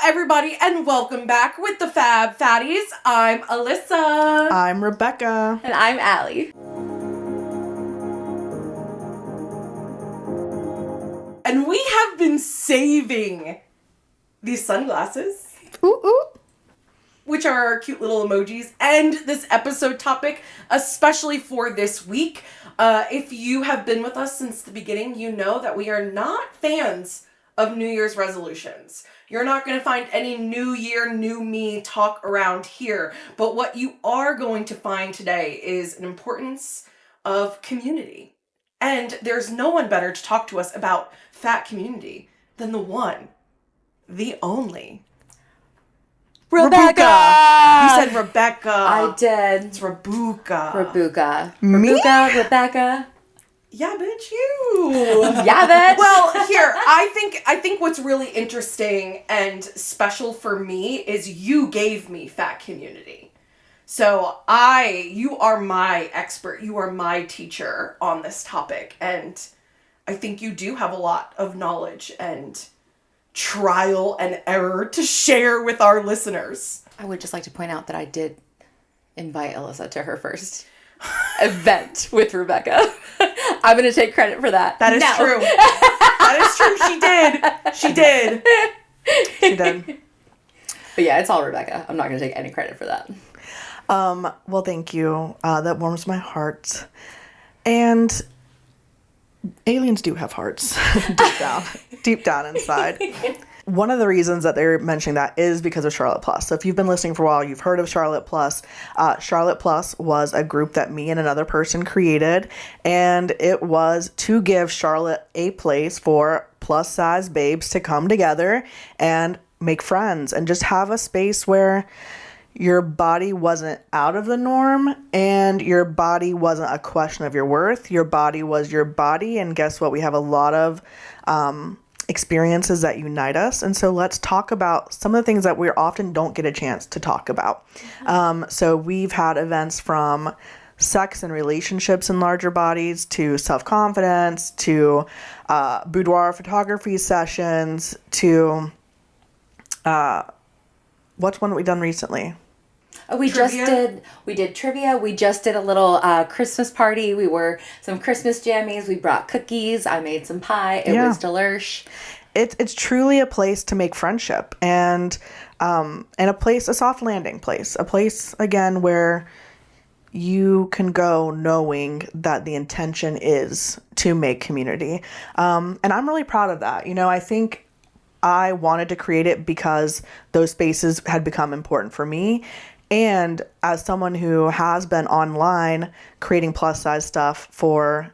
everybody, and welcome back with the Fab Fatties. I'm Alyssa. I'm Rebecca. And I'm Allie. And we have been saving these sunglasses. Ooh, ooh. Which are our cute little emojis, and this episode topic, especially for this week. If you have been with us since the beginning, you know that we are not fans of New Year's resolutions. You're not going to find any New Year, New Me talk around here. But what you are going to find today is an importance of community. And there's no one better to talk to us about fat community than the one, the only, Rebecca! You said Rebecca. I did. It's Rebuka. Me? Rebecca. Yeah, bitch, you. Yeah, bitch. Well, here, I think what's really interesting and special for me is you gave me fat community. So you are my expert. You are my teacher on this topic. And I think you do have a lot of knowledge and trial and error to share with our listeners. I would just like to point out that I did invite Alyssa to her first event with Rebecca. I'm going to take credit for that. That is true. That is true. She did. She did. But yeah, it's all Rebecca. I'm not going to take any credit for that. Well, thank you. That warms my heart. And aliens do have hearts deep down inside. One of the reasons that they're mentioning that is because of Charlotte Plus. So if you've been listening for a while, you've heard of Charlotte Plus. Charlotte Plus was a group that me and another person created, and it was to give Charlotte a place for plus size babes to come together and make friends and just have a space where your body wasn't out of the norm and your body wasn't a question of your worth. Your body was your body. And guess what? We have a lot of experiences that unite us. And so let's talk about some of the things that we often don't get a chance to talk about. So we've had events from sex and relationships in larger bodies to self-confidence to boudoir photography sessions to what's one that we've done recently? Oh, we did trivia. We just did a little Christmas party. We wore some Christmas jammies. We brought cookies. I made some pie. It was delish. It's truly a place to make friendship and a soft landing place, a place again where you can go knowing that the intention is to make community. And I'm really proud of that. You know, I think I wanted to create it because those spaces had become important for me. And as someone who has been online creating plus size stuff for,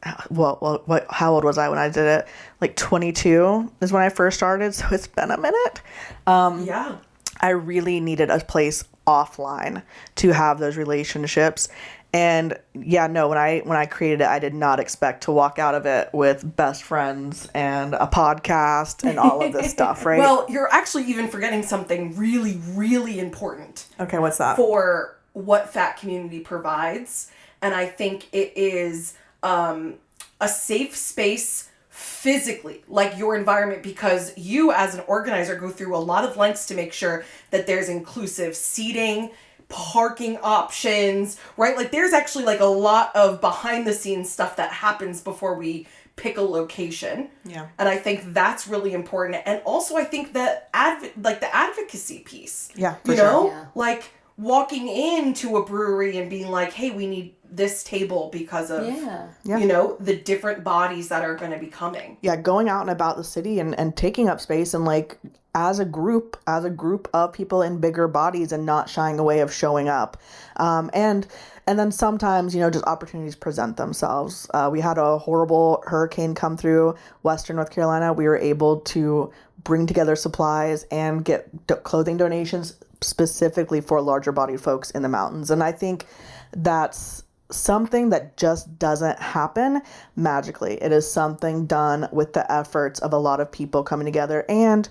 how old was I when I did it? Like 22 is when I first started. So it's been a minute. Yeah. I really needed a place offline to have those relationships. And when I created it, I did not expect to walk out of it with best friends and a podcast and all of this stuff, right? Well, you're actually even forgetting something really, really important. Okay, what's that? For what fat community provides. And I think it is a safe space physically, like your environment, because you as an organizer go through a lot of lengths to make sure that there's inclusive seating, parking options, right? Like there's actually like a lot of behind the scenes stuff that happens before we pick a location. Yeah. And I think that's really important. And also I think that the advocacy piece. Yeah, for sure. Yeah. Like walking into a brewery and being like, hey, we need this table because of, the different bodies that are going to be coming. Yeah, going out and about the city and taking up space and like as a group of people in bigger bodies and not shying away of showing up. And then sometimes, just opportunities present themselves. We had a horrible hurricane come through Western North Carolina. We were able to bring together supplies and get clothing donations specifically for larger bodied folks in the mountains. And I think that's something that just doesn't happen magically. It is something done with the efforts of a lot of people coming together and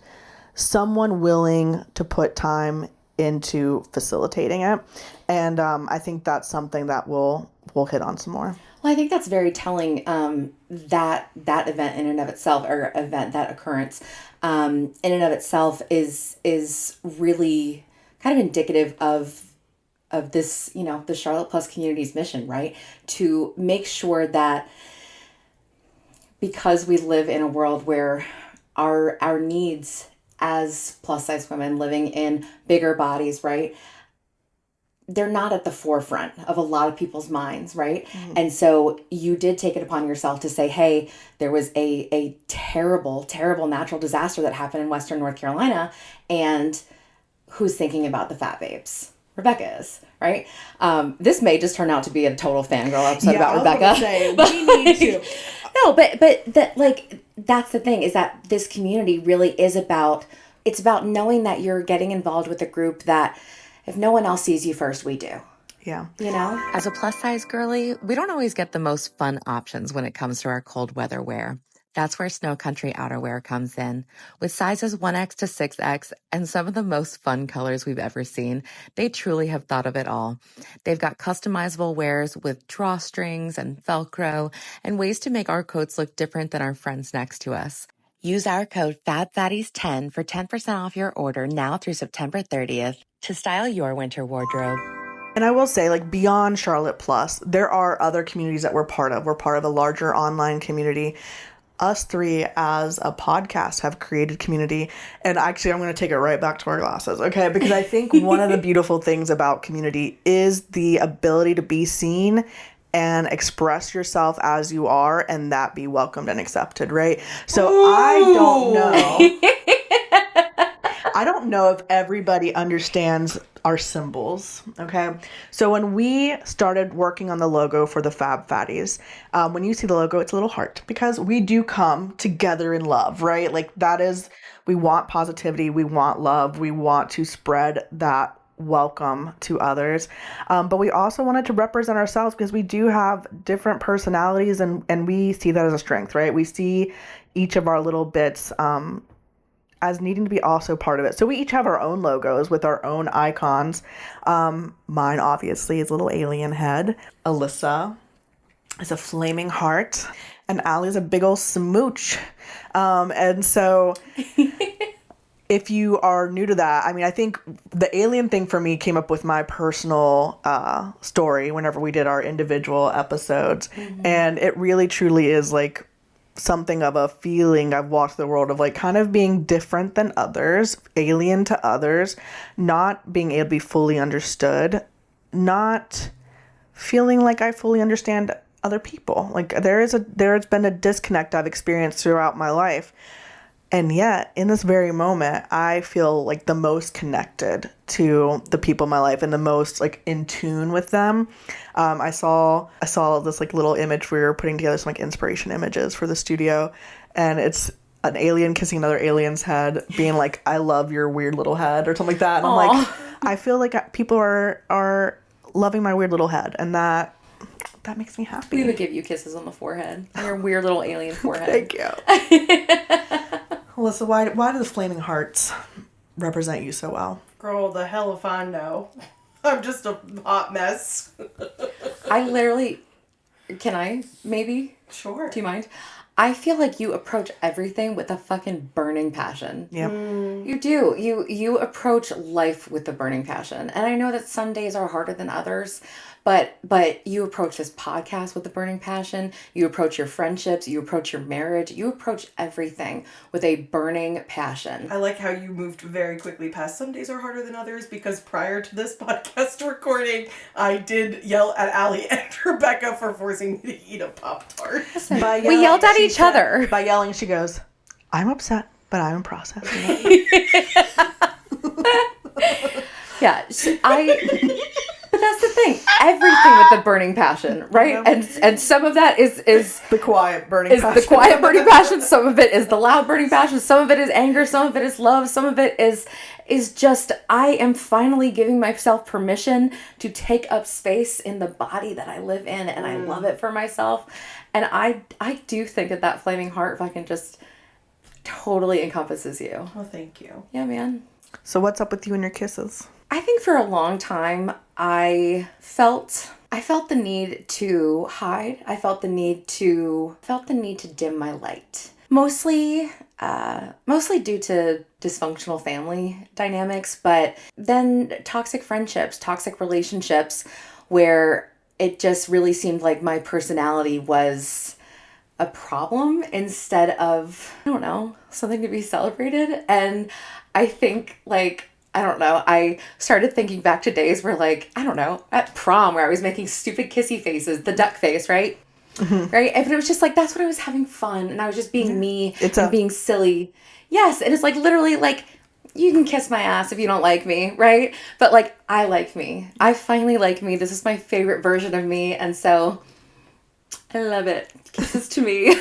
someone willing to put time into facilitating it. And I think that's something that will we'll hit on some more. Well, I think that's very telling, that event in and of itself, or event, that occurrence, in and of itself is really kind of indicative of this, the Charlotte Plus community's mission, right? To make sure that, because we live in a world where our needs as plus size women living in bigger bodies, right? They're not at the forefront of a lot of people's minds, right? Mm-hmm. And so you did take it upon yourself to say, hey, there was a terrible, terrible natural disaster that happened in Western North Carolina, and who's thinking about the fat babes? Rebecca is, right? This may just turn out to be a total fangirl episode about Rebecca. Say, we need to. No, but that, like, that's the thing, is that this community really is about knowing that you're getting involved with a group that, if no one else sees you first, we do. Yeah. As a plus size girly, we don't always get the most fun options when it comes to our cold weather wear. That's where Snow Country Outerwear comes in. With sizes 1X to 6X and some of the most fun colors we've ever seen, they truly have thought of it all. They've got customizable wears with drawstrings and Velcro and ways to make our coats look different than our friends next to us. Use our code FABFATTIES10 for 10% off your order now through September 30th to style your winter wardrobe. And I will say, like, beyond Charlotte Plus, there are other communities that we're part of. We're part of a larger online community. Us three as a podcast have created community. And actually, I'm going to take it right back to our glasses, okay? Because I think one of the beautiful things about community is the ability to be seen and express yourself as you are, and that be welcomed and accepted, right? So I don't know if everybody understands our symbols, okay? So when we started working on the logo for the Fab Fatties, when you see the logo, it's a little heart, because we do come together in love, right? Like, that is, we want positivity, we want love, we want to spread that welcome to others. But we also wanted to represent ourselves, because we do have different personalities, and we see that as a strength, right? We see each of our little bits as needing to be also part of it. So we each have our own logos with our own icons. Mine obviously is a little alien head. Alyssa is a flaming heart, and Allie is a big old smooch. And so if you are new to that, I mean, I think the alien thing for me came up with my personal story whenever we did our individual episodes. Mm-hmm. And it really truly is like something of a feeling I've walked the world of, like, kind of being different than others, alien to others, not being able to be fully understood, not feeling like I fully understand other people. Like, there's been a disconnect I've experienced throughout my life. And yet, in this very moment, I feel like the most connected to the people in my life and the most, like, in tune with them. I saw this, like, little image. We were putting together some, like, inspiration images for the studio, and it's an alien kissing another alien's head, being like, "I love your weird little head," or something like that. And I'm like, I feel like people are loving my weird little head, and that makes me happy. We would give you kisses on the forehead, on your weird little alien forehead. Thank you. Alyssa, why do the flaming hearts represent you so well? Girl, the hell if I know. I'm just a hot mess. Can I maybe? Sure. Do you mind? I feel like you approach everything with a fucking burning passion. Yeah. You do. You approach life with a burning passion. And I know that some days are harder than others, but you approach this podcast with a burning passion. You approach your friendships, you approach your marriage, you approach everything with a burning passion. I like how you moved very quickly past some days are harder than others, because prior to this podcast recording, I did yell at Allie and Rebecca for forcing me to eat a Pop-Tart. We yelled at each other. By yelling, she goes, "I'm upset, but I'm in process." Yeah, but that's the thing. Everything with the burning passion, right? And some of that is the quiet burning passion. The quiet burning passion. Some of it is the loud burning passion. Some of it is anger. Some of it is love. Some of it is just, I am finally giving myself permission to take up space in the body that I live in, and I love it for myself. And I do think that flaming heart fucking just totally encompasses you. Well, thank you. Yeah, man. So what's up with you and your kisses? I think for a long time, I felt I felt the need to hide. I felt the need to dim my light. Mostly due to dysfunctional family dynamics, but then toxic friendships, toxic relationships, where it just really seemed like my personality was a problem instead of, I don't know, something to be celebrated. And I think, like, I don't know, I started thinking back to days where, like, I don't know, at prom where I was making stupid kissy faces, the duck face, right? Right? But it was just like, that's when I was having fun and I was just being me and being silly. Yes. And it's like, literally, like, you can kiss my ass if you don't like me, right? But, like, I like me. I finally like me. This is my favorite version of me. And so I love it. Kisses to me.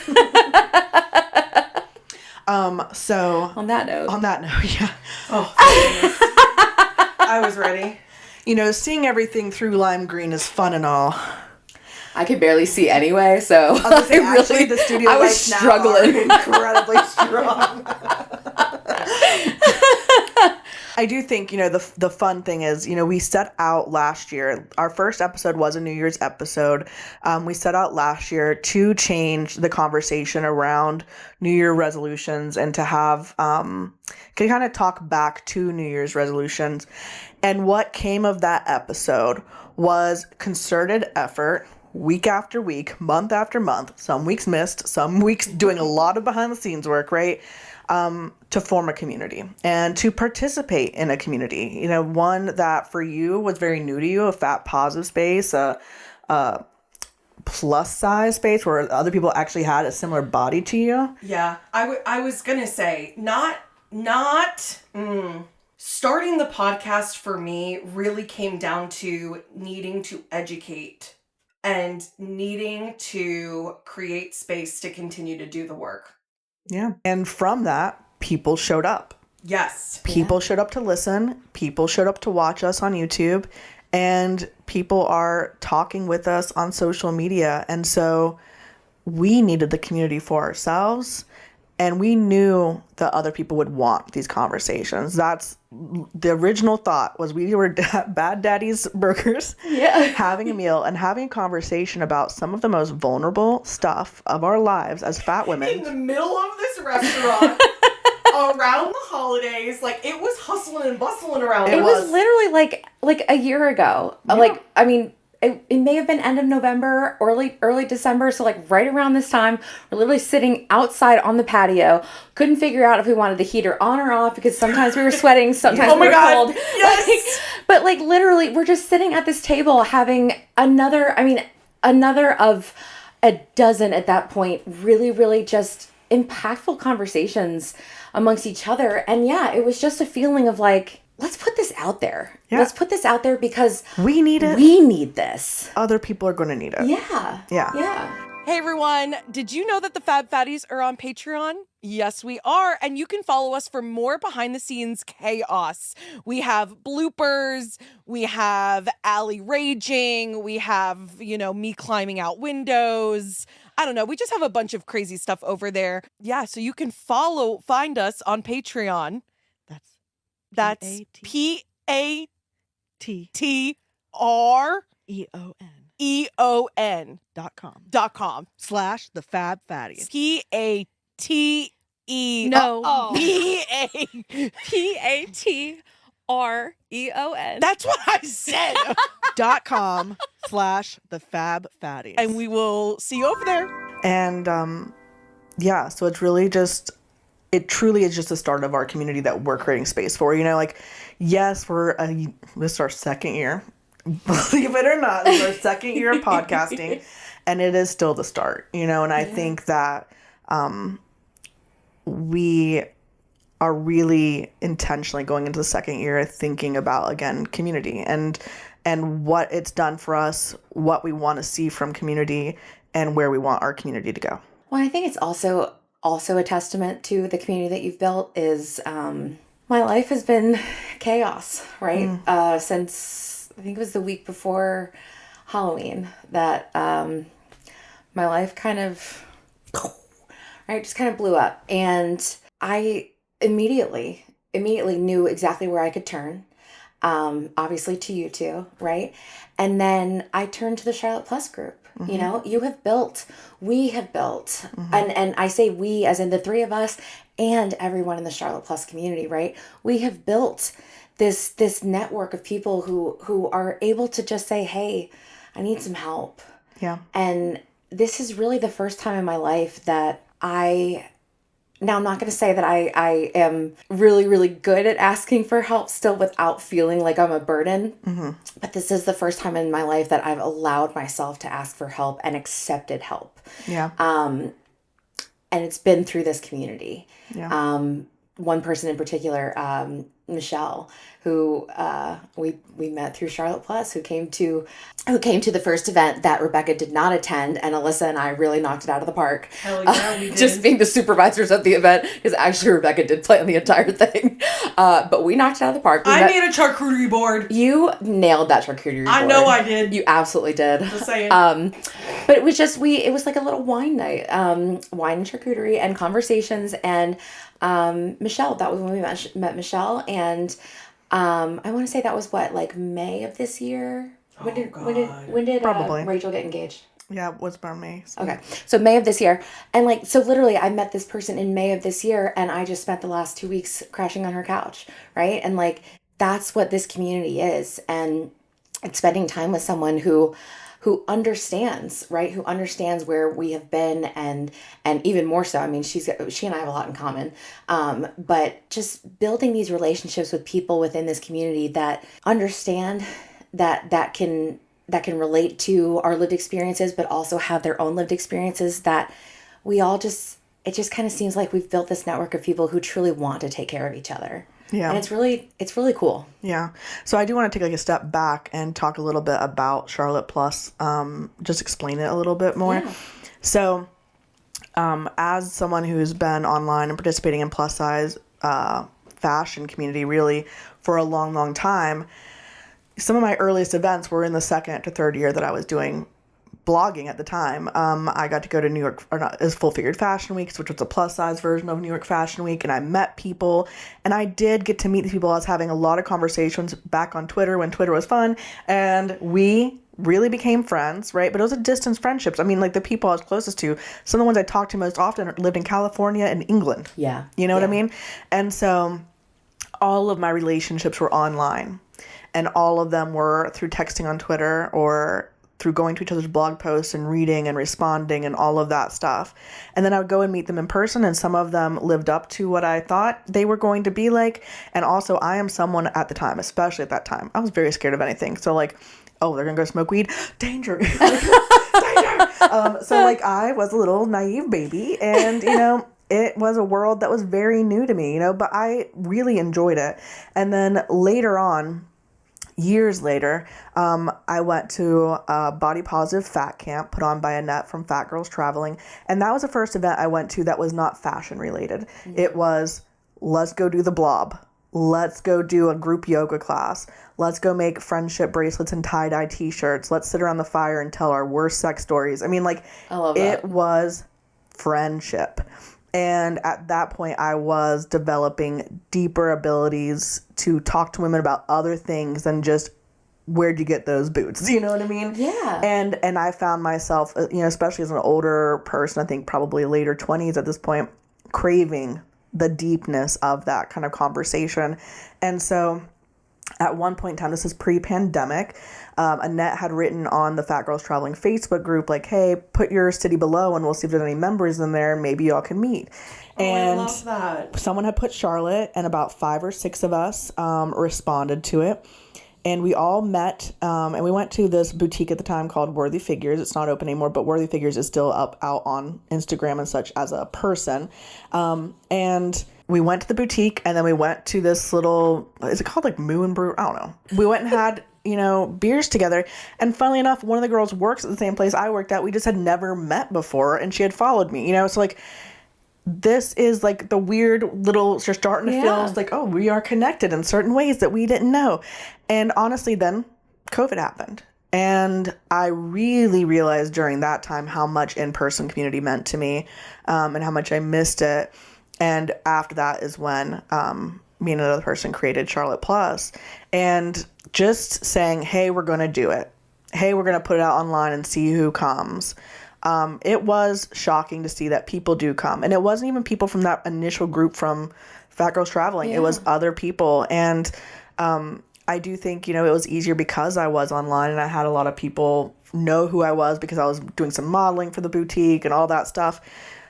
So On that note, yeah. Oh, thank goodness. I was ready. You know, seeing everything through lime green is fun and all. I could barely see anyway, so Actually, the studio I was lights now struggling. are incredibly strong. I do think, you know, the fun thing is, you know, we set out last year. Our first episode was a New Year's episode. We set out last year to change the conversation around New Year resolutions and to have, can kind of talk back to New Year's resolutions. And what came of that episode was concerted effort, week after week, month after month, some weeks missed, some weeks doing a lot of behind the scenes work, right? To form a community and to participate in a community. You know, one that for you was very new to you, a fat positive space, a plus size space where other people actually had a similar body to you. Yeah, I was gonna say, starting the podcast for me really came down to needing to educate and needing to create space to continue to do the work. Yeah. And from that, people showed up. Yes. People showed up to listen. People showed up to watch us on YouTube. And people are talking with us on social media. And so we needed the community for ourselves. And we knew that other people would want these conversations. That's the original thought, was we were Bad Daddy's Burgers, having a meal and having a conversation about some of the most vulnerable stuff of our lives as fat women. In the middle of this restaurant, around the holidays, like, it was hustling and bustling around. It was literally like a year ago. Yeah. Like, I mean, it may have been end of November, early December. So, like, right around this time, we're literally sitting outside on the patio. Couldn't figure out if we wanted the heater on or off because sometimes we were sweating, sometimes we were cold. Yes. But, like, literally, we're just sitting at this table having another of a dozen at that point, really, really just impactful conversations amongst each other. And yeah, it was just a feeling of like, let's put this out there. Yeah. Let's put this out there because we need it. We need this. Other people are going to need it. Yeah. Yeah. Yeah. Hey everyone, did you know that the Fab Fatties are on Patreon? Yes, we are, and you can follow us for more behind the scenes chaos. We have bloopers, we have Allie raging, we have, me climbing out windows. I don't know, we just have a bunch of crazy stuff over there. Yeah, so you can find us on Patreon. That's PATTREON. EON.com /the Fab Fatties. PATE. No. PATREON. That's what I said. .com /the Fab Fatties. And we will see you over there. And so it's really just, it truly is just the start of our community that we're creating space for. Like, yes, this is our second year. Believe it or not, this is our second year of podcasting, and it is still the start, and I think that we are really intentionally going into the second year thinking about, again, community and what it's done for us, what we want to see from community, and where we want our community to go. Well, I think it's also a testament to the community that you've built is my life has been chaos, right? Since I think it was the week before Halloween that my life kind of, just kind of blew up. And I immediately knew exactly where I could turn. obviously to you two, right? And then I turned to the Charlotte Plus group. You know, we have built, and I say we as in the three of us and everyone in the Charlotte Plus community, right? We have built this network of people who are able to just say, hey, I need some help. Yeah. And this is really the first time in my life that now I'm not going to say that I am really, really good at asking for help still without feeling like I'm a burden. But this is the first time in my life that I've allowed myself to ask for help and accepted help. Yeah. And it's been through this community. Yeah. One person in particular, Michelle, who we met through Charlotte Plus, who came to the first event that Rebecca did not attend, and Alyssa and I really knocked it out of the park. Hell yeah, we did. Just being the supervisors of the event, because actually Rebecca did plan the entire thing, but we knocked it out of the park. I made a charcuterie board. You nailed that charcuterie board. I know I did. You absolutely did. Just saying. But it was just it was like a little wine night, wine and charcuterie and conversations, and Michelle. That was when we met Michelle, and I want to say that was like May of this year. When did Probably. Rachel get engaged? Yeah, it was about me. So. Okay, so May of this year, and so literally I met this person in May of this year, and I just spent the last 2 weeks crashing on her couch, right? And that's what this community is, and it's spending time with someone who understands, right? Who understands where we have been, and even more so. I mean, she and I have a lot in common, but just building these relationships with people within this community that understand that can relate to our lived experiences, but also have their own lived experiences, that we all it just kind of seems like we've built this network of people who truly want to take care of each other. Yeah. And it's really cool. Yeah. So I do want to take a step back and talk a little bit about Charlotte Plus, just explain it a little bit more. Yeah. So as someone who's been online and participating in plus size fashion community really for a long, long time, some of my earliest events were in the second to third year that I was doing blogging at the time. I got to go to New York, as Full Figured Fashion Weeks, which was a plus size version of New York Fashion Week, and I met people, and I did get to meet these people. I was having a lot of conversations back on Twitter when Twitter was fun, and we really became friends, right? But it was a distance friendships. I mean, the people I was closest to, some of the ones I talked to most often lived in California and England. Yeah. You know what I mean? And so all of my relationships were online. And all of them were through texting on Twitter or through going to each other's blog posts and reading and responding and all of that stuff. And then I would go and meet them in person, and some of them lived up to what I thought they were going to be like. And also, I am someone at the time, especially at that time, I was very scared of anything. So oh, they're going to go smoke weed? Danger. Danger. So I was a little naive baby, and, it was a world that was very new to me, but I really enjoyed it. And then later on, years later, I went to a body positive fat camp put on by Annette from Fat Girls Traveling. And that was the first event I went to that was not fashion related. Mm-hmm. It was, let's go do the blob. Let's go do a group yoga class. Let's go make friendship bracelets and tie-dye t-shirts. Let's sit around the fire and tell our worst sex stories. I mean, I love that. It was friendship. And at that point, I was developing deeper abilities to talk to women about other things than just, where'd you get those boots? You know what I mean? Yeah. And I found myself, especially as an older person, I think probably later 20s at this point, craving the deepness of that kind of conversation. And so at one point in time, this is pre-pandemic, Annette had written on the Fat Girls Traveling Facebook group, hey, put your city below and we'll see if there's any members in there and maybe y'all can meet. And I love that. Someone had put Charlotte, and about 5 or 6 of us responded to it. And we all met, and we went to this boutique at the time called Worthy Figures. It's not open anymore, but Worthy Figures is still out on Instagram and such as a person. And we went to the boutique, and then we went to this little, is it called Moo and Brew? I don't know. We went and had, beers together. And funnily enough, one of the girls works at the same place I worked at. We just had never met before, and she had followed me, so this is the weird little, you're starting to feel oh, we are connected in certain ways that we didn't know. And honestly, then COVID happened. And I really realized during that time how much in-person community meant to me, and how much I missed it. And after that is when me and another person created Charlotte Plus, and just saying, hey, we're going to do it. Hey, we're going to put it out online and see who comes. It was shocking to see that people do come. And it wasn't even people from that initial group from Fat Girls Traveling. It was other people. And I do think, it was easier because I was online and I had a lot of people know who I was because I was doing some modeling for the boutique and all that stuff.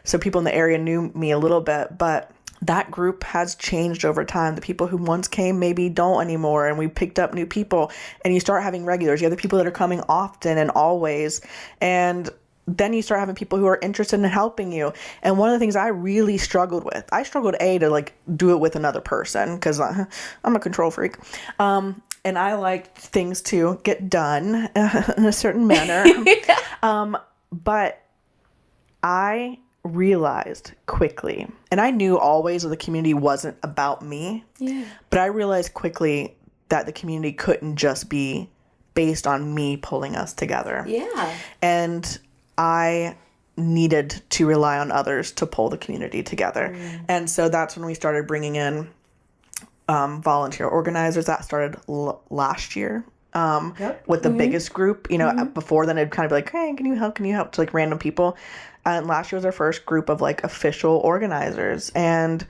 So people in the area knew me a little bit, but that group has changed over time. The people who once came maybe don't anymore, and we picked up new people, and you start having regulars. You have the people that are coming often and always, and then you start having people who are interested in helping you. And one of the things I really struggled with, to like do it with another person because I'm a control freak. And I liked things to get done in a certain manner. But I realized quickly, and I knew always that the community wasn't about me, but I realized quickly that the community couldn't just be based on me pulling us together. And I needed to rely on others to pull the community together. And so that's when we started bringing in volunteer organizers. That started last year with the biggest group. Before then it'd kind of be like, hey, can you help to like random people. And last year was our first group of like official organizers, and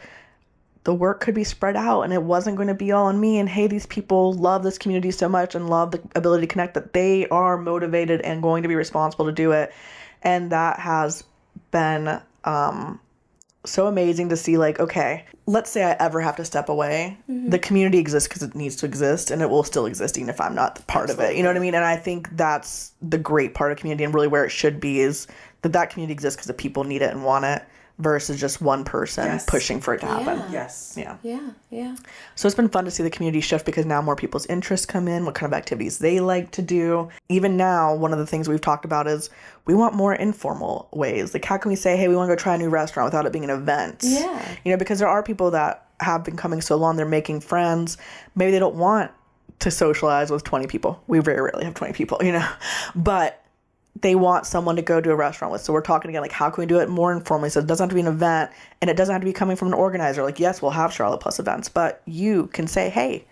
the work could be spread out and it wasn't going to be all on me. And hey, these people love this community so much and love the ability to connect that they are motivated and going to be responsible to do it. And that has been so amazing to see. Like, okay, let's say I ever have to step away, the community exists because it needs to exist, and it will still exist even if I'm not part of it. You know what I mean? And I think that's the great part of community, and really where it should be is that community exists because the people need it and want it, versus just one person pushing for it to happen. Yeah. So it's been fun to see the community shift because now more people's interests come in, what kind of activities they like to do. Even now, one of the things we've talked about is we want more informal ways. Like, how can we say, hey, we want to go try a new restaurant without it being an event? Because there are people that have been coming so long, they're making friends. Maybe they don't want to socialize with 20 people. We very rarely have 20 people, but they want someone to go to a restaurant with. So we're talking again, like, how can we do it more informally? So it doesn't have to be an event, and it doesn't have to be coming from an organizer. Like, yes, we'll have Charlotte Plus events, but you can say, hey,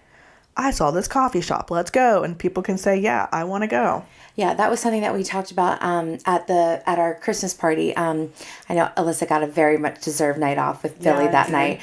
I saw this coffee shop, let's go. And people can say, yeah, I want to go. Yeah, that was something that we talked about at our Christmas party. I know Alyssa got a very much deserved night off with Billy that night.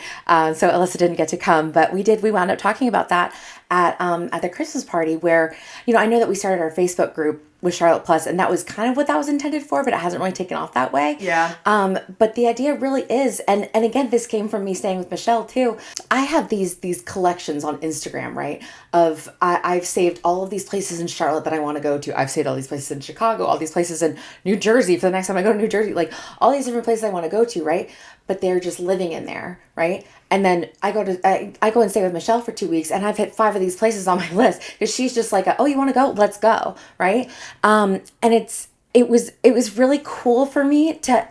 So Alyssa didn't get to come, but we wound up talking about that at the Christmas party where, I know that we started our Facebook group with Charlotte Plus, and that was kind of what that was intended for, but it hasn't really taken off that way. But the idea really is, and again, this came from me staying with Michelle too. I have these collections on Instagram, right? I've saved all of these places in Charlotte that I want to go to. I've saved all these places in Chicago, all these places in New Jersey for the next time I go to New Jersey, like all these different places I want to go to, right? But they're just living in there, right? And then I go and stay with Michelle for 2 weeks, and I've hit 5 of these places on my list because she's just like, oh, you want to go? Let's go, right? And it was really cool for me to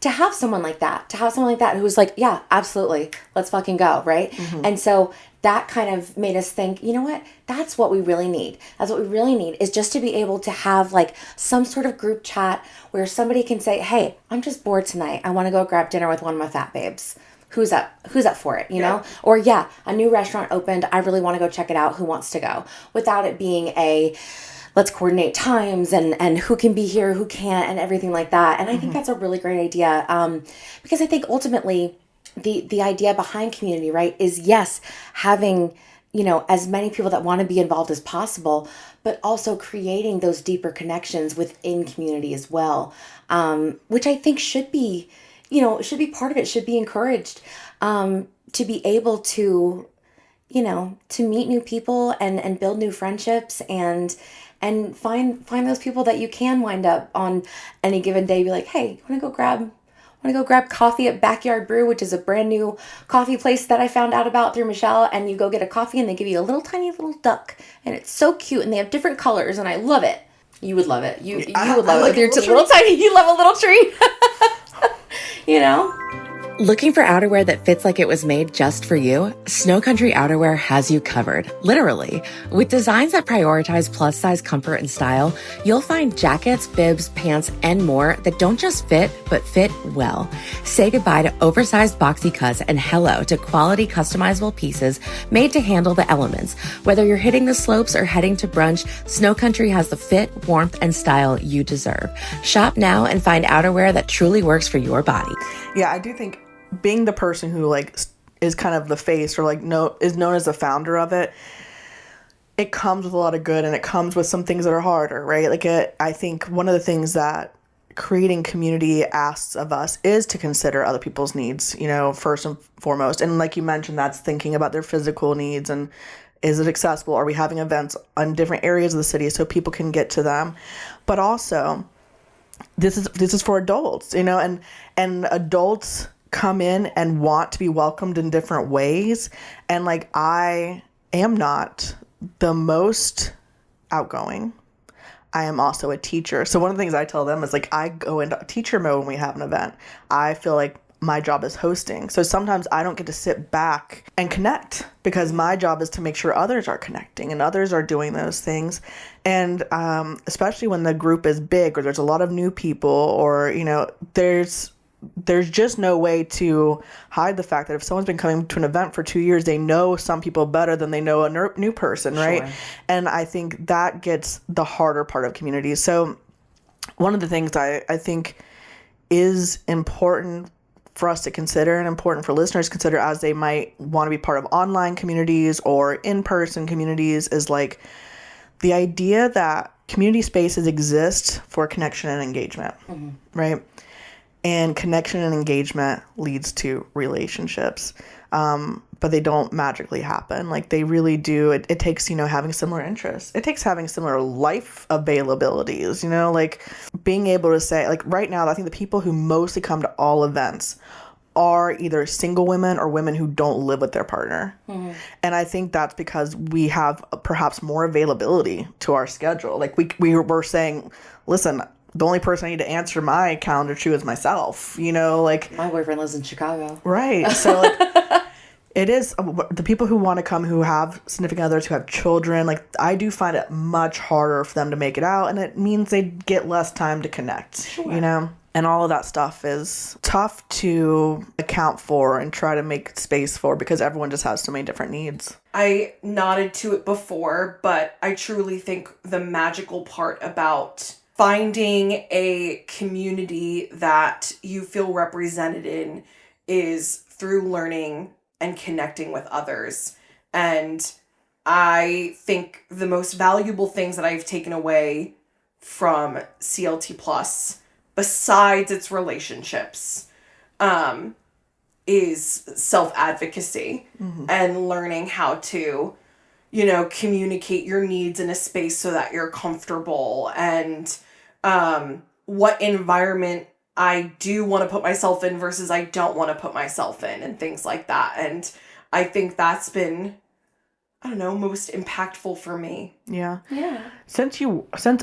have someone like that, who was like, yeah, absolutely, let's fucking go, right? And so that kind of made us think, you know what? That's what we really need. That's what we really need, is just to be able to have like some sort of group chat where somebody can say, hey, I'm just bored tonight. I want to go grab dinner with one of my fat babes. Who's up for it, you know? Or yeah, a new restaurant opened. I really want to go check it out. Who wants to go? Without it being a, let's coordinate times and who can be here, who can't, and everything like that. And I think that's a really great idea. Because I think ultimately the idea behind community, right, is yes, having, as many people that want to be involved as possible, but also creating those deeper connections within community as well. Which I think should be part of it, should be encouraged, to be able to, to meet new people and build new friendships and find those people that you can wind up on any given day. Be like, hey, want to go grab coffee at Backyard Brew, which is a brand new coffee place that I found out about through Michelle. And you go get a coffee and they give you a little tiny little duck, and it's so cute, and they have different colors, and I love it. You would love it. You would love it. If you're little tiny, you love a little tree. Looking for outerwear that fits like it was made just for you? Snow Country Outerwear has you covered, literally. With designs that prioritize plus-size comfort and style, you'll find jackets, bibs, pants, and more that don't just fit, but fit well. Say goodbye to oversized boxy cuts and hello to quality customizable pieces made to handle the elements. Whether you're hitting the slopes or heading to brunch, Snow Country has the fit, warmth, and style you deserve. Shop now and find outerwear that truly works for your body. Yeah, I do think being the person who like is kind of the face or like is known as the founder of it, it comes with a lot of good, and it comes with some things that are harder, right? Like I think one of the things that creating community asks of us is to consider other people's needs, first and foremost. And like you mentioned, that's thinking about their physical needs and is it accessible? Are we having events on different areas of the city so people can get to them? But also, this is for adults, and adults come in and want to be welcomed in different ways. And like, I am not the most outgoing. I am also a teacher. So one of the things I tell them is like, I go into teacher mode when we have an event. I feel like my job is hosting. So sometimes I don't get to sit back and connect because my job is to make sure others are connecting and others are doing those things. And especially when the group is big or there's a lot of new people or, there's just no way to hide the fact that if someone's been coming to an event for 2 years, they know some people better than they know a new person, right? Sure. And I think that gets the harder part of communities. So one of the things I think is important for us to consider and important for listeners to consider as they might want to be part of online communities or in-person communities is like the idea that community spaces exist for connection and engagement, right? And connection and engagement leads to relationships, but they don't magically happen. Like they really do. It takes, having similar interests. It takes having similar life availabilities, like being able to say, like right now, I think the people who mostly come to all events are either single women or women who don't live with their partner. And I think that's because we have perhaps more availability to our schedule. Like we're saying, listen, the only person I need to answer my calendar to is myself, like my boyfriend lives in Chicago. Right. So like it is the people who want to come who have significant others, who have children, like I do find it much harder for them to make it out, and it means they get less time to connect, Sure. And all of that stuff is tough to account for and try to make space for because everyone just has so many different needs. I nodded to it before, but I truly think the magical part about finding a community that you feel represented in is through learning and connecting with others. And I think the most valuable things that I've taken away from CLT Plus, besides its relationships, is self-advocacy and learning how to, communicate your needs in a space so that you're comfortable, and what environment I do want to put myself in versus I don't want to put myself in, and things like that. And I think that's been, most impactful for me. Yeah. Yeah. Since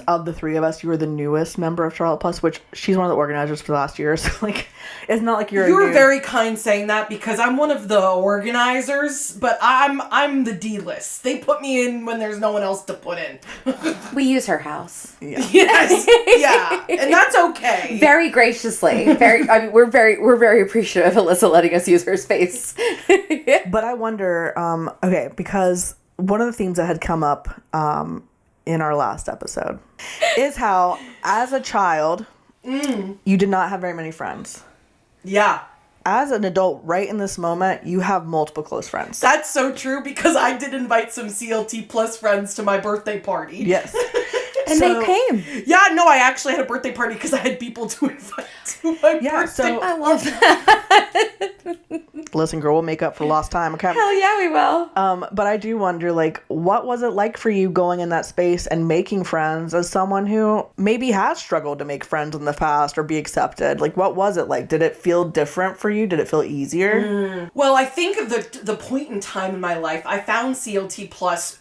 of the three of us, you were the newest member of Charlotte Plus, which she's one of the organizers for the last year. So like, it's not like you're very kind saying that because I'm one of the organizers, but I'm the D-list. They put me in when there's no one else to put in. We use her house. Yeah. Yes. Yeah. And that's okay. Very graciously. We're very appreciative of Alyssa letting us use her space. But I wonder, okay, because one of the themes that had come up in our last episode is how, as a child, you did not have very many friends. Yeah. As an adult, right in this moment, you have multiple close friends. That's so true because I did invite some CLT Plus friends to my birthday party. Yes. And they came. Yeah, no, I actually had a birthday party because I had people to invite to my birthday. So I love that. Listen, girl, we'll make up for lost time, okay? Hell yeah, we will. But I do wonder, like, what was it like for you going in that space and making friends as someone who maybe has struggled to make friends in the past or be accepted? Like, what was it like? Did it feel different for you? Did it feel easier? Well, I think the point in time in my life, I found CLT Plus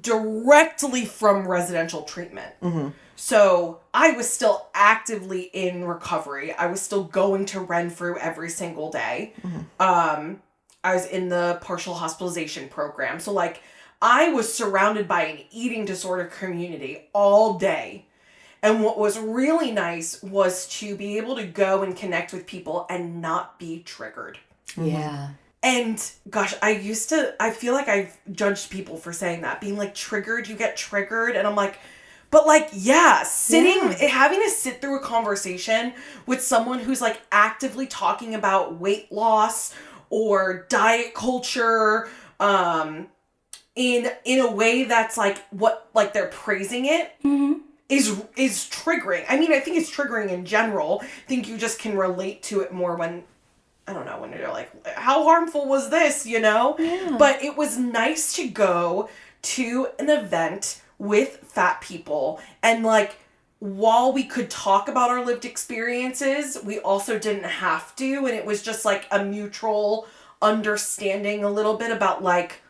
directly from residential treatment. So I was still actively in recovery. I was still going to Renfrew every single day. I was in the partial hospitalization program. So like I was surrounded by an eating disorder community all day. And what was really nice was to be able to go and connect with people and not be triggered. Yeah. And gosh, I feel like I've judged people for saying that, being like triggered, you get triggered. And I'm like, but like, yeah, having to sit through a conversation with someone who's like actively talking about weight loss or diet culture, in a way that's like what, like they're praising it is triggering. I mean, I think it's triggering in general. I think you just can relate to it more when, I don't know, when you're like, how harmful was this, you know? Yeah. But it was nice to go to an event with fat people, and like, while we could talk about our lived experiences, we also didn't have to, and it was just like a mutual understanding a little bit about like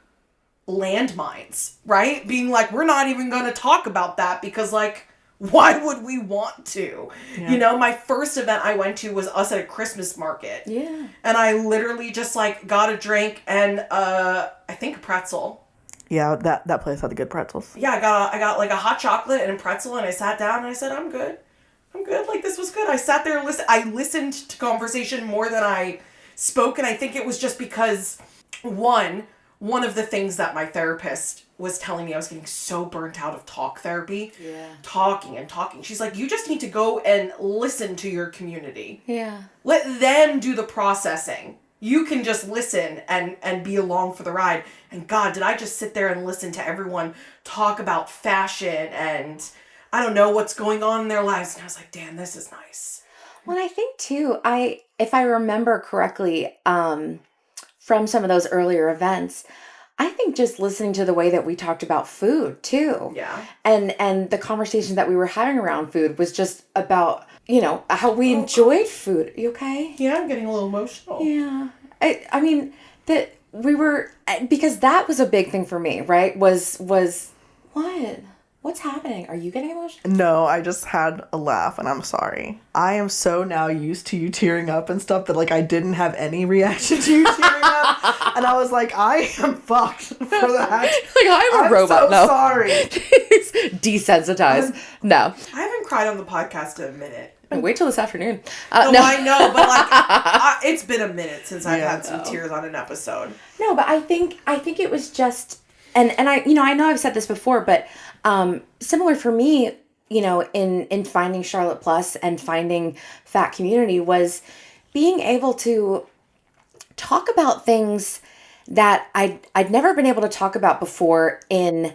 landmines, right? Being like, we're not even going to talk about that because like, why would we want to? Yeah. You know, my first event I went to was us at a Christmas market. Yeah. And I literally just like got a drink and I think a pretzel. Yeah, that place had the good pretzels. Yeah, I got like a hot chocolate and a pretzel, and I sat down and I said, I'm good. Like, this was good. I sat there and I listened to conversation more than I spoke, and I think it was just because one of the things that my therapist was telling me, I was getting so burnt out of talk therapy. Yeah. Talking and talking. She's like, you just need to go and listen to your community. Yeah. Let them do the processing. You can just listen and be along for the ride. And God, did I just sit there and listen to everyone talk about fashion and I don't know what's going on in their lives. And I was like, damn, this is nice. Well, I think too, if I remember correctly, from some of those earlier events, I think just listening to the way that we talked about food too. Yeah. And the conversations that we were having around food was just about, you know, how we enjoyed food. You okay? Yeah, I'm getting a little emotional. Yeah. I mean, that we were, because that was a big thing for me, right? Was what? What's happening? Are you getting emotional? No, I just had a laugh, and I'm sorry. I am so now used to you tearing up and stuff that, like, I didn't have any reaction to you tearing up. And I was like, I am fucked for that. Like, I'm a robot. So No. sorry. Desensitized. No. I haven't cried on the podcast in a minute. Wait till this afternoon. No, No. I know, but like, it's been a minute since I've had some tears on an episode. No, but I think it was just, and I, you know, I know I've said this before, but similar for me, you know, in finding Charlotte Plus and finding Fat Community was being able to talk about things that I'd never been able to talk about before in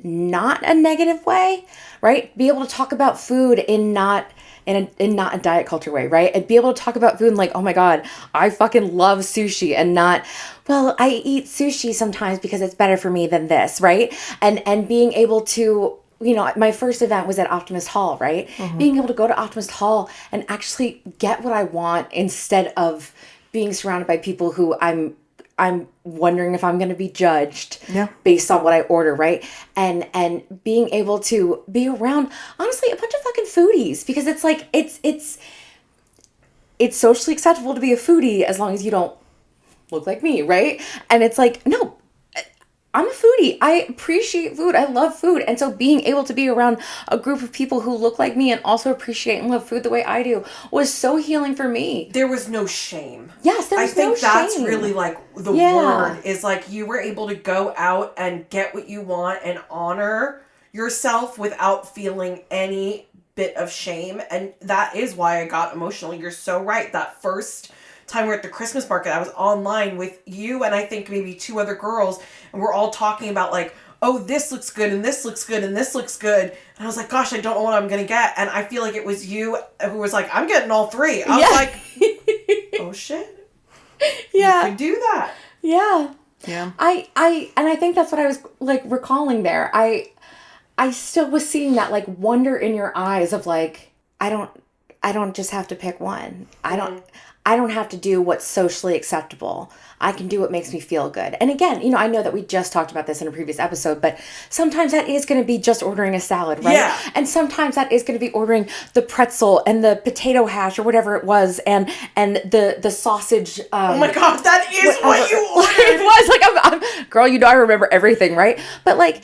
not a negative way, right? Be able to talk about food in not a diet culture way, right? And be able to talk about food and like, oh my God, I fucking love sushi, and not, well, I eat sushi sometimes because it's better for me than this, right? And being able to, you know, my first event was at Optimist Hall, right? Mm-hmm. Being able to go to Optimist Hall and actually get what I want instead of being surrounded by people who I'm wondering if I'm going to be judged based on what I order, right? And being able to be around, honestly, a bunch of fucking foodies, because it's like, it's socially acceptable to be a foodie as long as you don't look like me, right? And it's like, no, I'm a foodie. I appreciate food. I love food. And so being able to be around a group of people who look like me and also appreciate and love food the way I do was so healing for me. There was no shame. Yes, there was no shame. I think that's really like the word is like you were able to go out and get what you want and honor yourself without feeling any bit of shame. And that is why I got emotional. You're so right. That first time we're at the Christmas market, I was online with you and I think maybe two other girls, and we're all talking about like, oh, this looks good and this looks good and this looks good. And I was like, gosh, I don't know what I'm going to get. And I feel like it was you who was like, I'm getting all three. I was like, oh shit. Yeah. You could do that. Yeah. Yeah. I think that's what I was like recalling there. I still was seeing that like wonder in your eyes of like, I don't just have to pick one. I don't have to do what's socially acceptable. I can do what makes me feel good. And again, I know that we just talked about this in a previous episode, but sometimes that is going to be just ordering a salad, right? Yeah. And sometimes that is going to be ordering the pretzel and the potato hash or whatever it was, and the sausage. Oh my God, that is what you ordered. It was like, girl, I remember everything, right? But like,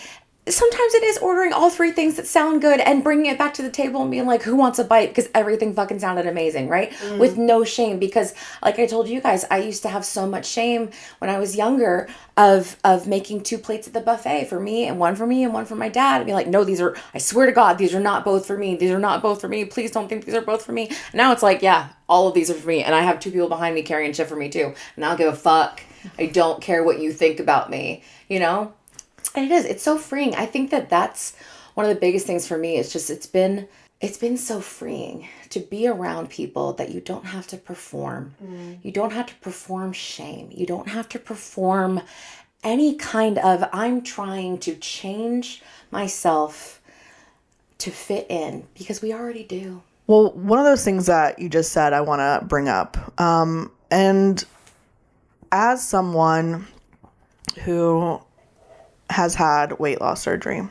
sometimes it is ordering all three things that sound good and bringing it back to the table and being like, who wants a bite? Because everything fucking sounded amazing, right? With no shame. Because like I told you guys, I used to have so much shame when I was younger of making 2 plates at the buffet for me and one for my dad. And be like, no, I swear to God, these are not both for me. These are not both for me. Please don't think these are both for me. And now it's like, yeah, all of these are for me. And I have 2 people behind me carrying shit for me too. And I don't give a fuck. I don't care what you think about me, And it's so freeing. I think that that's one of the biggest things for me. It's just, it's been so freeing to be around people that you don't have to perform. You don't have to perform shame. You don't have to perform any kind of, I'm trying to change myself to fit in, because we already do. Well, one of those things that you just said, I want to bring up. And as someone who has had weight loss surgery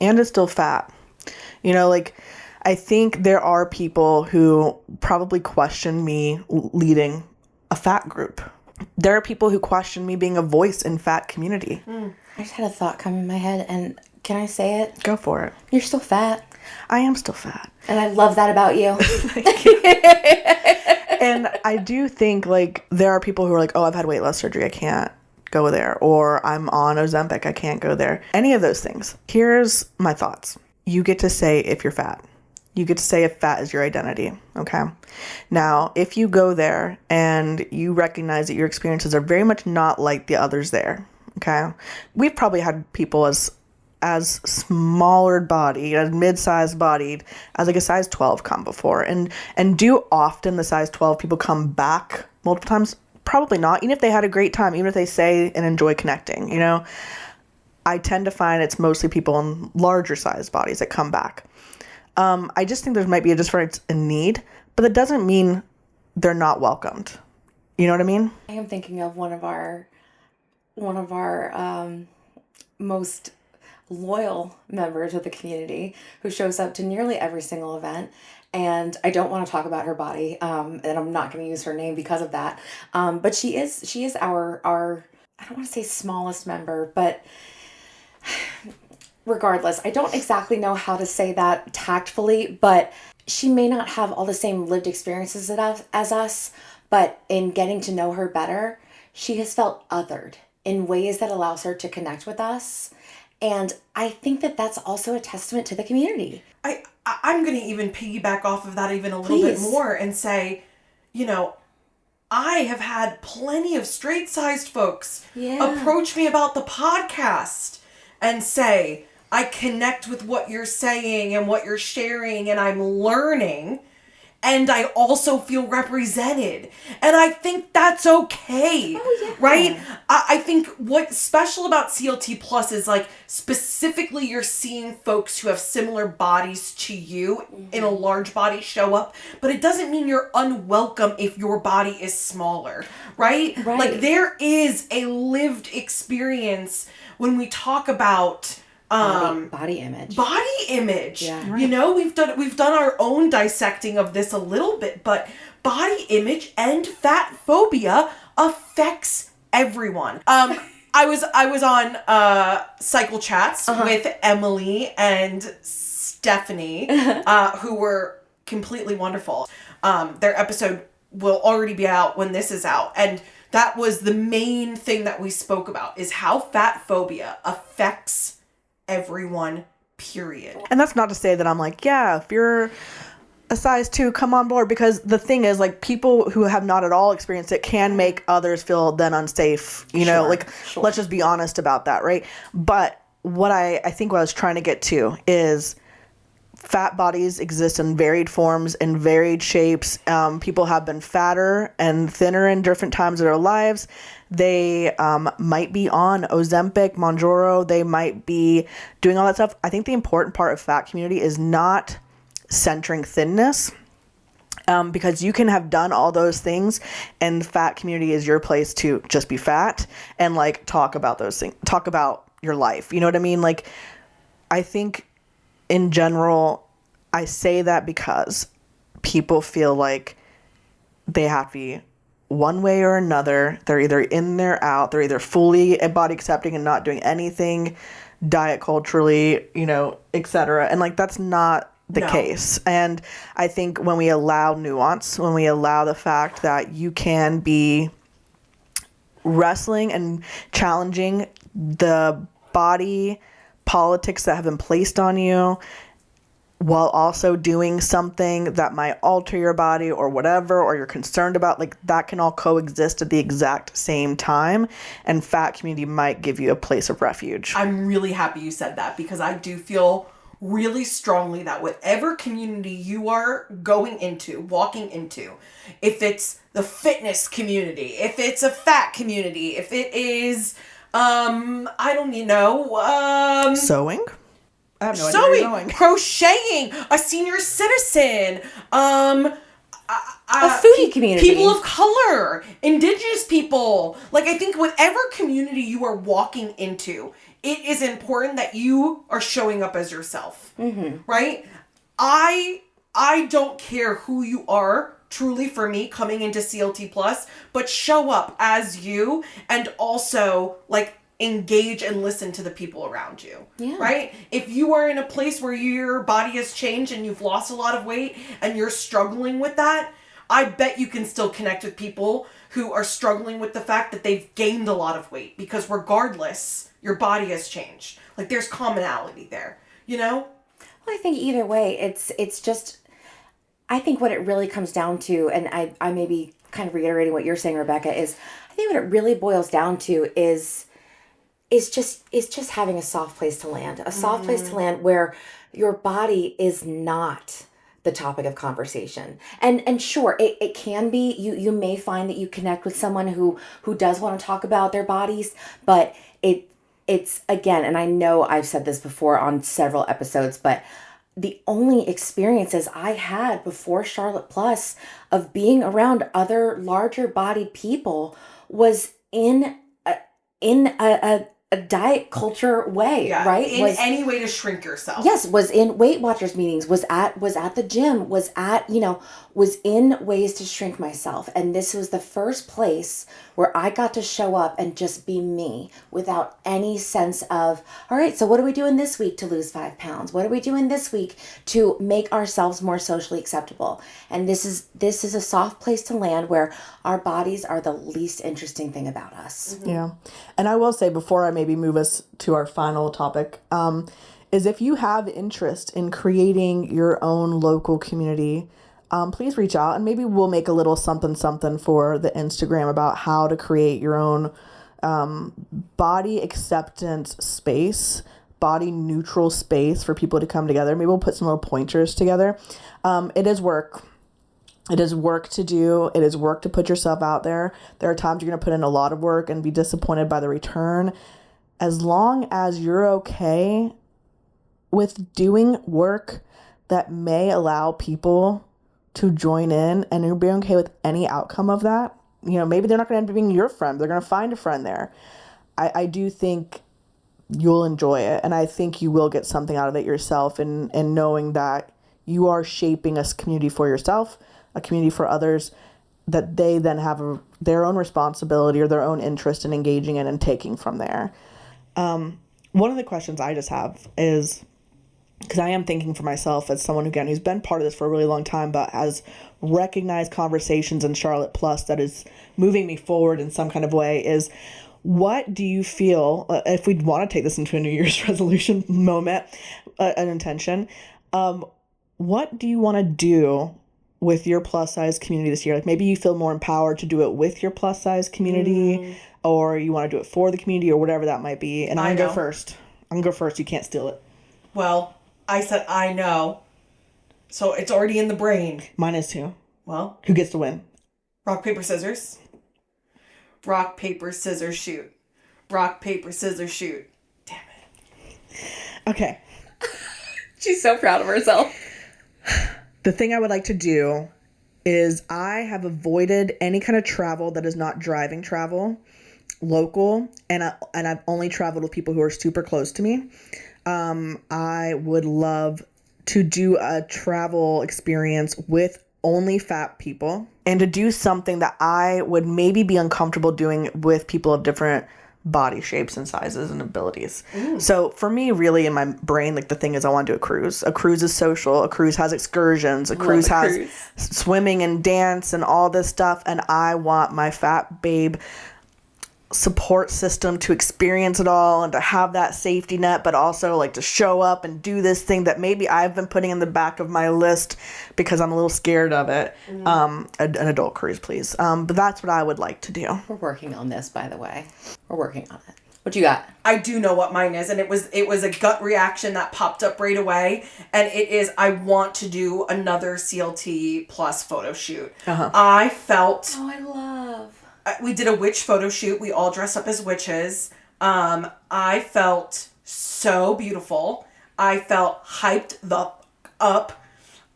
and is still fat, I think there are people who probably question me leading a fat group. There are people who question me being a voice in fat community. I just had a thought come in my head, and can I say it? Go for it. You're still fat. I am still fat. And I love that about you. And I do think there are people who are like, oh, I've had weight loss surgery, I can't go there, or I'm on Ozempic, I can't go there. Any of those things. Here's my thoughts. You get to say if you're fat. You get to say if fat is your identity, okay? Now, if you go there and you recognize that your experiences are very much not like the others there, okay? We've probably had people as smaller bodied, as mid-sized bodied, as a size 12 come before. And do often the size 12 people come back multiple times? Probably not, even if they had a great time, even if they say and enjoy connecting, I tend to find it's mostly people in larger sized bodies that come back. I just think there might be a difference in need, but that doesn't mean they're not welcomed. You know what I mean? I am thinking of one of our most loyal members of the community who shows up to nearly every single event. And I don't want to talk about her body, and I'm not going to use her name because of that. But she is our I don't want to say smallest member, but regardless, I don't exactly know how to say that tactfully, but she may not have all the same lived experiences as us, but in getting to know her better, she has felt othered in ways that allows her to connect with us. And I think that that's also a testament to the community. I'm going to even piggyback off of that even a little bit more and say, I have had plenty of straight-sized folks approach me about the podcast and say, I connect with what you're saying and what you're sharing, and I'm learning, and I also feel represented. And I think that's okay, right? I think what's special about CLT Plus is specifically you're seeing folks who have similar bodies to you in a large body show up, but it doesn't mean you're unwelcome if your body is smaller, right? There is a lived experience when we talk about body image. Yeah. Right. We've done our own dissecting of this a little bit, but body image and fat phobia affects everyone. I was on cycle chats with Emily and Stephanie, who were completely wonderful. Their episode will already be out when this is out, and that was the main thing that we spoke about, is how fat phobia affects everyone, period. And that's not to say that I'm if you're a size 2, come on board, because the thing is people who have not at all experienced it can make others feel then unsafe, let's just be honest about that, right? But what I think what I was trying to get to is fat bodies exist in varied forms and varied shapes. People have been fatter and thinner in different times of their lives. They might be on Ozempic, Mounjaro. They might be doing all that stuff. I think the important part of fat community is not centering thinness. Because you can have done all those things, and fat community is your place to just be fat and like talk about those things, talk about your life. You know what I mean? Like, I think in general, I say that because people feel like they have to be one way or another. They're either in, they're out. They're either fully body accepting and not doing anything diet culturally, you know, etc. And like, that's not the case. And I think when we allow nuance, when we allow the fact that you can be wrestling and challenging the body politics that have been placed on you, while also doing something that might alter your body or whatever, or you're concerned about, like, that can all coexist at the exact same time. And fat community might give you a place of refuge. I'm really happy you said that, because I do feel really strongly that whatever community you are going into, walking into, if it's the fitness community, if it's a fat community, if it is, I don't even know, Sewing? I have no idea where you're going. Crocheting, a senior citizen, a foodie community, people of color, indigenous people. Like, I think whatever community you are walking into, it is important that you are showing up as yourself, right? I don't care who you are, truly, for me, coming into CLT Plus, but show up as you, and also, like, engage and listen to the people around you, right? If you are in a place where your body has changed and you've lost a lot of weight and you're struggling with that, I bet you can still connect with people who are struggling with the fact that they've gained a lot of weight, because regardless, your body has changed. Like, there's commonality there, you know? Well, I think either way, it's just, I think what it really comes down to, and I may be kind of reiterating what you're saying, Rebecca, is I think what it really boils down to is just having a soft place to land. A soft place to land where your body is not the topic of conversation. And sure, it can be. You may find that you connect with someone who does want to talk about their bodies, but it's again, and I know I've said this before on several episodes, but the only experiences I had before Charlotte Plus of being around other larger bodied people was in a diet culture way, right? In any way to shrink yourself. Yes, was in Weight Watchers meetings, was at the gym, was in ways to shrink myself. And this was the first place where I got to show up and just be me without any sense of, all right, so what are we doing this week to lose 5 pounds? What are we doing this week to make ourselves more socially acceptable? And this is a soft place to land where our bodies are the least interesting thing about us. Yeah. And I will say, before I maybe move us to our final topic, is if you have interest in creating your own local community, please reach out, and maybe we'll make a little something for the Instagram about how to create your own body acceptance space, body neutral space for people to come together. Maybe we'll put some little pointers together. It is work. It is work to do. It is work to put yourself out there. There are times you're going to put in a lot of work and be disappointed by the return. As long as you're okay with doing work that may allow people to join in, and you'll be okay with any outcome of that. You know, maybe they're not going to end up being your friend. They're going to find a friend there. I do think you'll enjoy it, and I think you will get something out of it yourself, and knowing that you are shaping a community for yourself, a community for others, that they then have their own responsibility or their own interest in engaging in and taking from there. One of the questions I just have is, because I am thinking for myself as someone, again, who's been part of this for a really long time, but has recognized conversations in Charlotte Plus that is moving me forward in some kind of way, is what do you feel, if we want to take this into a New Year's resolution moment, an intention, what do you want to do with your plus size community this year? Like, maybe you feel more empowered to do it with your plus size community, or you want to do it for the community, or whatever that might be. And I'm going to go first. You can't steal it. Well, I said I know. So it's already in the brain. Mine is too. Well, who gets to win? Rock, paper, scissors. Rock, paper, scissors, shoot. Rock, paper, scissors, shoot. Damn it. Okay. She's so proud of herself. The thing I would like to do is I have avoided any kind of travel that is not driving travel, local, and I've only traveled with people who are super close to me. I would love to do a travel experience with only fat people and to do something that I would maybe be uncomfortable doing with people of different body shapes and sizes and abilities. So for me, really in my brain, like the thing is I want to do a cruise. A cruise is social. A cruise has excursions. A cruise has swimming and dance and all this stuff. And I want my fat babe support system to experience it all and to have that safety net, but also like to show up and do this thing that maybe I've been putting in the back of my list because I'm a little scared of it. An adult cruise, please. But that's what I would like to do. We're working on this, by the way. We're working on it. What you got? I do know what mine is, and it was a gut reaction that popped up right away, and it is I want to do another CLT plus photo shoot. I felt Oh, I love. we did a witch photo shoot. We all dressed up as witches. I felt so beautiful. I felt hyped up.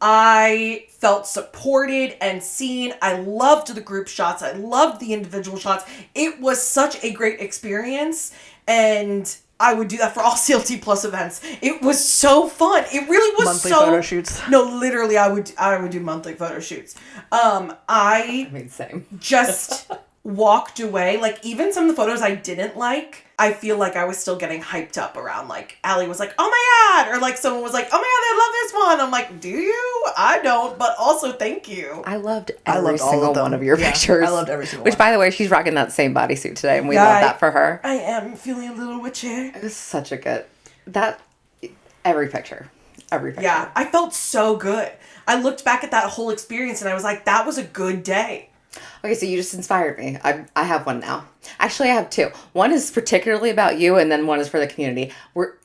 I felt supported and seen. I loved the group shots. I loved the individual shots. It was such a great experience, and I would do that for all CLT Plus events. It was so fun. It really was Monthly photo shoots. No, literally, I would do monthly photo shoots. I mean, same. Just walked away. Like, even some of the photos I didn't like, I feel like I was still getting hyped up around. Like, Allie was like, oh my God. Or like someone was like, oh my God, I love this one. I'm like, do you? I don't, but also thank you. I loved I every loved all single of them. one of your Yeah, pictures. I loved every single Which, one. by the way, she's rocking that same bodysuit today, and we Yeah, love that for her. I am feeling a little witchy. It was such a good... Every picture. Yeah, I felt so good. I looked back at that whole experience and I was like, that was a good day. Okay, so you just inspired me. I have one now. Actually, I have two. One is particularly about you, and then one is for the community.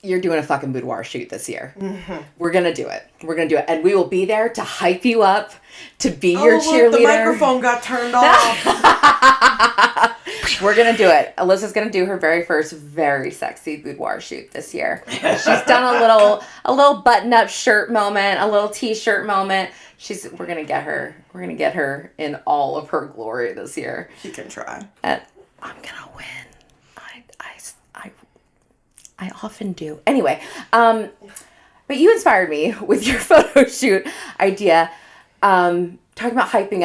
You're doing a fucking boudoir shoot this year. We're gonna do it. And we will be there to hype you up, to be your cheerleader. Look, the microphone got turned off. We're gonna do it. Alyssa's gonna do her very first very sexy boudoir shoot this year. She's done a little button-up shirt moment, a little t-shirt moment. We're gonna get her in all of her glory this year. She can try. And I'm gonna win. I often do. Anyway, but you inspired me with your photo shoot idea. Talking about hyping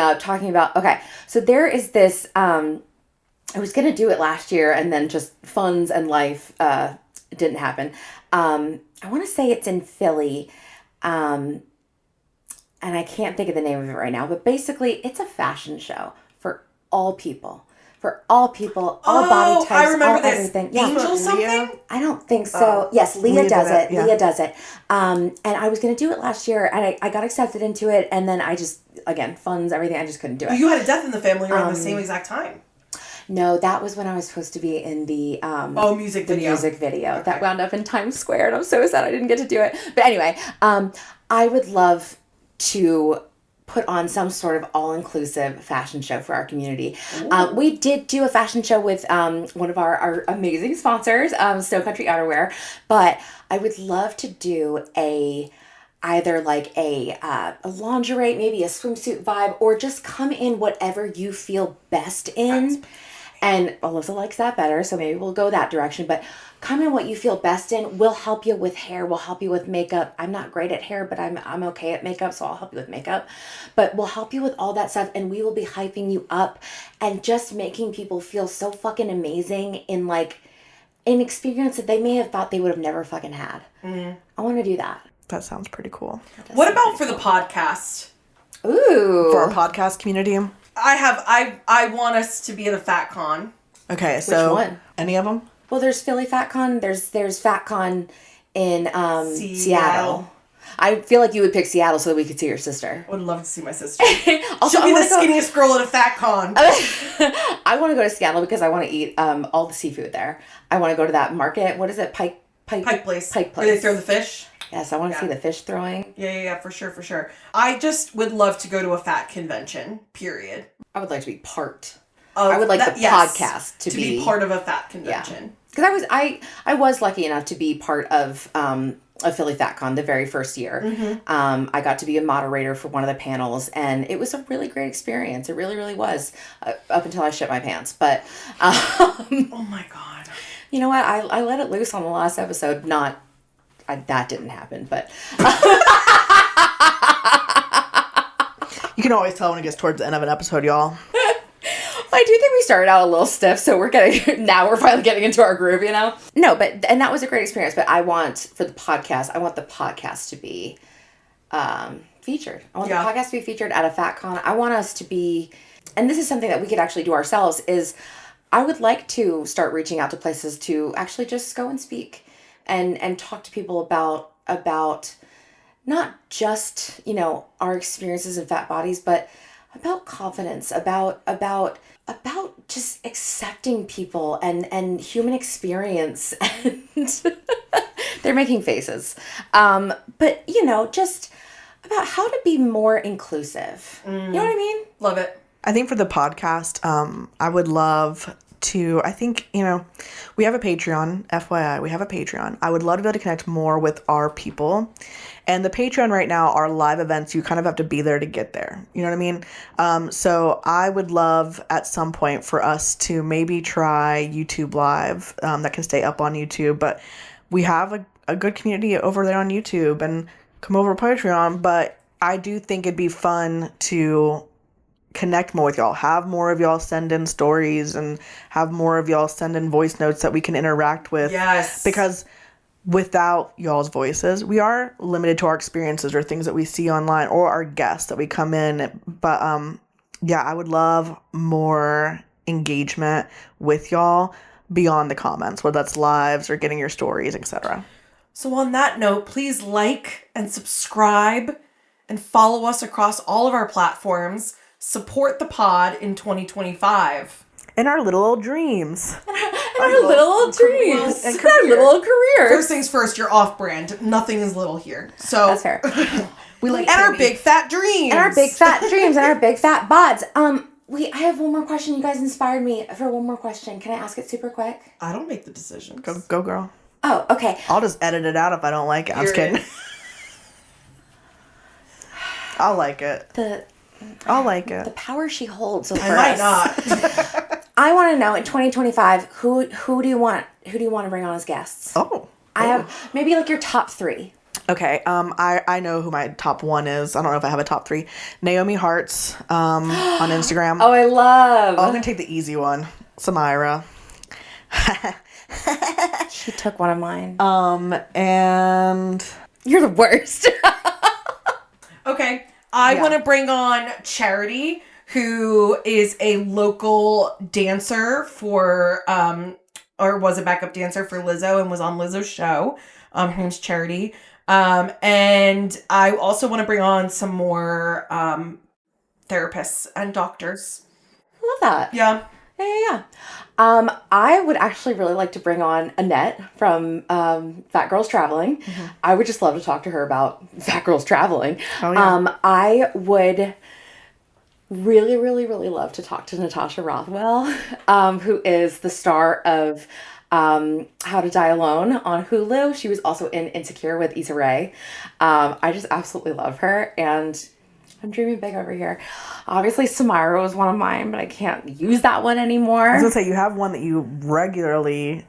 up, okay, so there is this, I was going to do it last year and then just funds and life didn't happen. I want to say it's in Philly, and I can't think of the name of it right now, but basically it's a fashion show for all people. All body types, I remember this. everything. Angel something? I don't think so. Yes, Leah does it. Yeah. Leah does it. And I was going to do it last year, and I got accepted into it, and then I just, again, funds, everything, I just couldn't do it. You had a death in the family around the same exact time. No, that was when I was supposed to be in the Music video. music video. That wound up in Times Square, and I'm so sad I didn't get to do it. But anyway, I would love to put on some sort of all-inclusive fashion show for our community. We did do a fashion show with one of our amazing sponsors, Snow Country Outerwear, but I would love to do either like a lingerie, maybe a swimsuit vibe, or just come in whatever you feel best in. And Alyssa likes that better, so maybe we'll go that direction. But come in what you feel best in. We'll help you with hair. We'll help you with makeup. I'm not great at hair, but I'm okay at makeup, so I'll help you with makeup. But we'll help you with all that stuff, and we will be hyping you up and just making people feel so fucking amazing in like an experience that they may have thought they would have never fucking had. I want to do that. That sounds pretty cool. What about for the podcast? Ooh. For our podcast community. I want us to be at a Fat Con. Okay, so one? Any of them? Well, there's Philly FatCon. There's FatCon in Seattle. I feel like you would pick Seattle so that we could see your sister. I would love to see my sister. Also, She'll be the skinniest girl at a Fat Con. I want to go to Seattle because I want to eat all the seafood there. I want to go to that market. What is it? Pike Place. Pike Place. Where they throw the fish. Yes, I want to see the fish throwing. Yeah, for sure. I just would love to go to a fat convention, period. I would like to be part. I would like the podcast to be part of a fat convention. Because I was lucky enough to be part of Philly FatCon the very first year. I got to be a moderator for one of the panels, and it was a really great experience. It really, really was, up until I shit my pants. But Oh my God. you know what? I let it loose on the last episode. That didn't happen, but You can always tell when it gets towards the end of an episode, y'all. I do think we started out a little stiff, so we're finally getting into our groove, you know? No, and that was a great experience, but I want the podcast to be featured. I want the podcast to be featured at a FatCon. I want us to be, and this is something that we could actually do ourselves, is I would like to start reaching out to places to actually just go and speak and talk to people about not just, our experiences in fat bodies, but about confidence, about just accepting people and human experience. And they're making faces. But, just about how to be more inclusive. You know what I mean? Love it. I think for the podcast, I would love to, we have a Patreon, FYI, we have a Patreon. I would love to be able to connect more with our people. And the Patreon right now are live events. You kind of have to be there to get there. You know what I mean? So I would love at some point for us to maybe try YouTube Live that can stay up on YouTube. But we have a good community over there on YouTube, and come over to Patreon. But I do think it'd be fun to connect more with y'all, have more of y'all send in stories, and have more of y'all send in voice notes that we can interact with. Yes. Because without y'all's voices, we are limited to our experiences or things that we see online or our guests that we come in. But I would love more engagement with y'all beyond the comments, whether that's lives or getting your stories, etc. So on that note, please like and subscribe and follow us across all of our platforms. Support the pod in 2025. And our little old dreams. Our little old dreams. And our little old careers. First things first, you're off-brand. Nothing is little here. So that's fair. We like and our big fat dreams. And our big fat dreams and our big fat bods. I have one more question. You guys inspired me for one more question. Can I ask it super quick? I don't make the decisions. Go girl. Oh, okay. I'll just edit it out if I don't like it. I'm just kidding. I'll like it. I'll like it. The power she holds over I might us. not. I want to know in 2025 who do you want to bring on as guests? I have maybe like your top 3. Okay. I know who my top 1 is. I don't know if I have a top 3. Naomi Hearts on Instagram. Oh, I love. I'm gonna take the easy one. Samira. She took one of mine. And you're the worst. Okay. I want to bring on Charity, who is a local dancer for, or was a backup dancer for Lizzo and was on Lizzo's show. Her name's Charity. And I also want to bring on some more therapists and doctors. Love that. Yeah. Yeah. I would actually really like to bring on Annette from Fat Girls Traveling. Mm-hmm. I would just love to talk to her about Fat Girls Traveling. Oh, yeah. I would really, really, really love to talk to Natasha Rothwell, who is the star of How to Die Alone on Hulu. She was also in Insecure with Issa Rae. I just absolutely love her, and I'm dreaming big over here. Obviously, Samira was one of mine, but I can't use that one anymore. I was gonna say, you have one that you regularly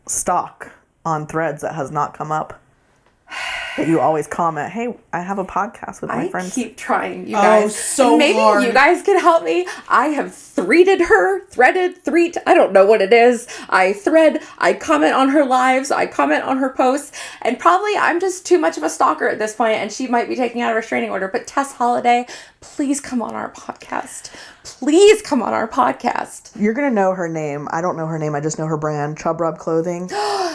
stalk on Threads that has not come up. That you always comment, hey, I have a podcast with my friends. I keep trying, you guys. Oh, so maybe hard. You guys can help me. I have threaded, I don't know what it is. I comment on her lives, I comment on her posts, and probably I'm just too much of a stalker at this point, and she might be taking out a restraining order. But Tess Holiday, please come on our podcast. Please come on our podcast. You're going to know her name. I don't know her name. I just know her brand, Chub Rub Clothing.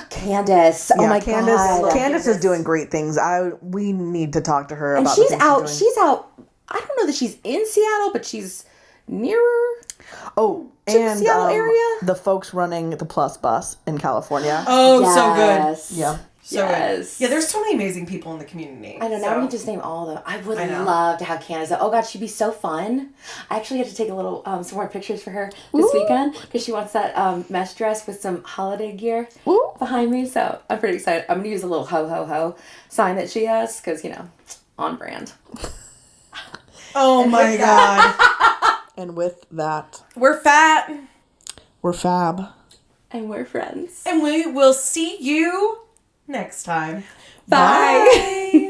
Candace. Oh my God. Candace is doing great things. We need to talk to her and about she's the things out. she's out. I don't know that she's in Seattle, but she's nearer. Oh, to the and Seattle area. The folks running the Plus Bus in California. Oh, so good. Yeah. So Yes. yeah, there's so many amazing people in the community. I know, now we can just name all of them. I would love to have Candace. Oh God, she'd be so fun. I actually had to take a little, some more pictures for her this weekend because she wants that mesh dress with some holiday gear behind me. So I'm pretty excited. I'm going to use a little ho ho ho sign that she has because, on brand. Oh my God. And with that, We're fat. we're fab. And we're friends. And we will see you next time. Bye.